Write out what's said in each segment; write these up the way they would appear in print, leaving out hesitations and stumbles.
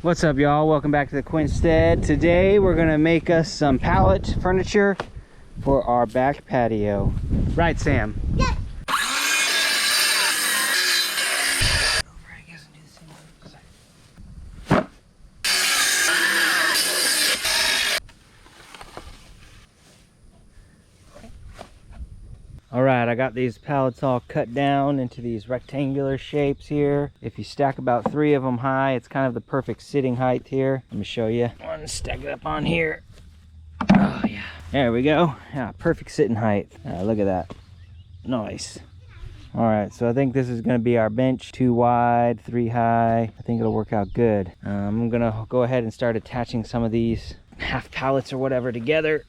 What's up, y'all? Welcome back to the Quinstead. Today we're gonna make us some pallet furniture for our back patio. Right, Sam? Yes. Alright, I got these pallets all cut down into these rectangular shapes here. If you stack about 3 of them high, it's kind of the perfect sitting height here. Let me show you. One, stack it up on here. Oh yeah, there we go. Yeah, perfect sitting height. Look at that. Nice. Alright, so I think this is going to be our bench. 2 wide, 3 high. I think it'll work out good. I'm going to go ahead and start attaching some of these half pallets or whatever together.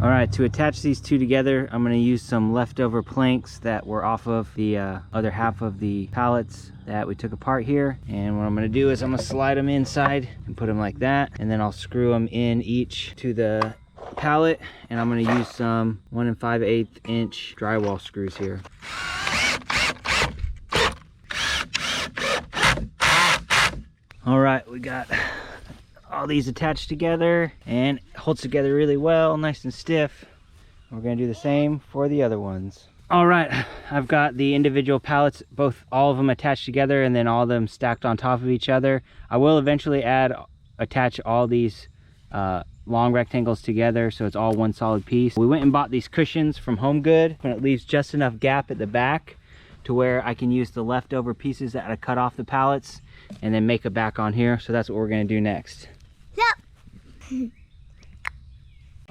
Alright, to attach these 2 together, I'm going to use some leftover planks that were off of the other half of the pallets that we took apart here. And what I'm going to do is I'm going to slide them inside and put them like that. And then I'll screw them in each to the pallet. And I'm going to use some 1 5/8 inch drywall screws here. Alright, we got all these attached together and it holds together really well, nice and stiff. We're going to do the same for the other ones. All right, I've got the individual pallets, all of them attached together and then all of them stacked on top of each other. I will eventually attach all these long rectangles together so it's all one solid piece. We went and bought these cushions from Home Good, and it leaves just enough gap at the back to where I can use the leftover pieces that I cut off the pallets and then make a back on here. So that's what we're going to do next. Yep.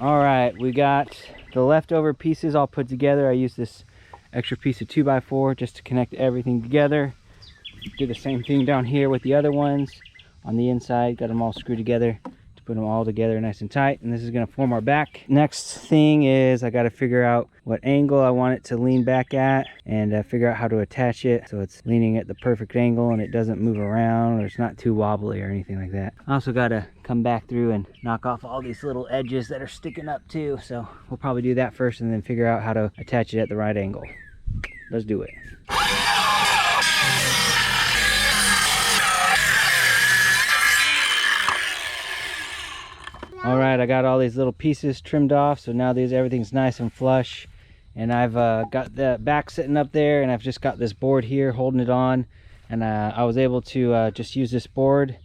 All right, we got the leftover pieces all put together. I used this extra piece of 2x4 just to connect everything together. Do the same thing down here with the other ones on the inside. Got them all screwed together to put them all together nice and tight. And this is going to form our back. Next thing is I got to figure out what angle I want it to lean back at and figure out how to attach it so it's leaning at the perfect angle and it doesn't move around or it's not too wobbly or anything like that. I also got to come back through and knock off all these little edges that are sticking up too. So we'll probably do that first and then figure out how to attach it at the right angle. Let's do it. All right, I got all these little pieces trimmed off, so now everything's nice and flush. And I've got the back sitting up there, and I've just got this board here holding it on. And I was able to just use this board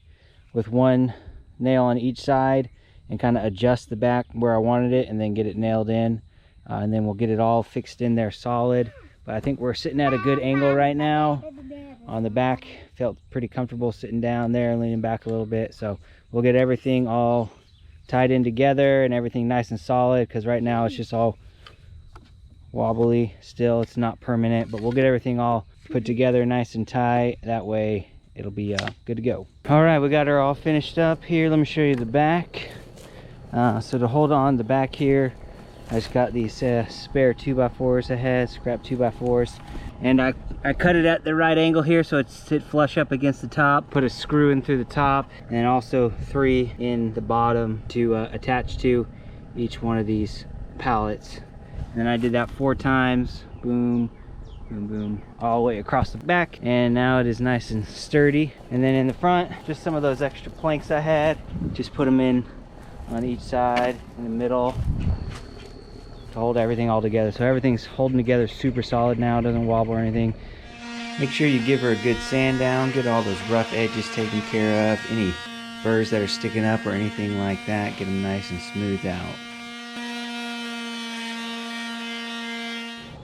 with one nail on each side and kind of adjust the back where I wanted it and then get it nailed in. And then we'll get it all fixed in there solid. But I think we're sitting at a good angle right now on the back. Felt pretty comfortable sitting down there, leaning back a little bit. So we'll get everything all tied in together and everything nice and solid, because right now it's just all wobbly still. It's not permanent, but we'll get everything all put together nice and tight. That way it'll be good to go. All right, we got her all finished up here. Let me show you the back. So to hold on the back here, I just got these spare 2x4s ahead, scrap 2x4s, and I cut it at the right angle here so it's sit flush up against the top. Put a screw in through the top and also 3 in the bottom to attach to each one of these pallets. And then I did that 4 times, boom, boom, boom, all the way across the back. And now it is nice and sturdy. And then in the front, just some of those extra planks I had, just put them in on each side, in the middle, to hold everything all together. So everything's holding together super solid now, it doesn't wobble or anything. Make sure you give her a good sand down, get all those rough edges taken care of, any burrs that are sticking up or anything like that, get them nice and smoothed out.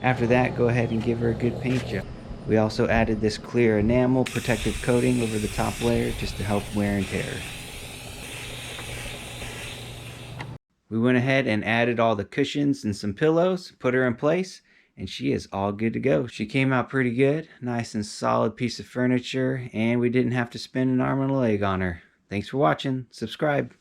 After that, go ahead and give her a good paint job. We also added this clear enamel protective coating over the top layer just to help wear and tear. We went ahead and added all the cushions and some pillows, put her in place, and she is all good to go. She came out pretty good, nice and solid piece of furniture, and we didn't have to spend an arm and a leg on her. Thanks for watching. Subscribe.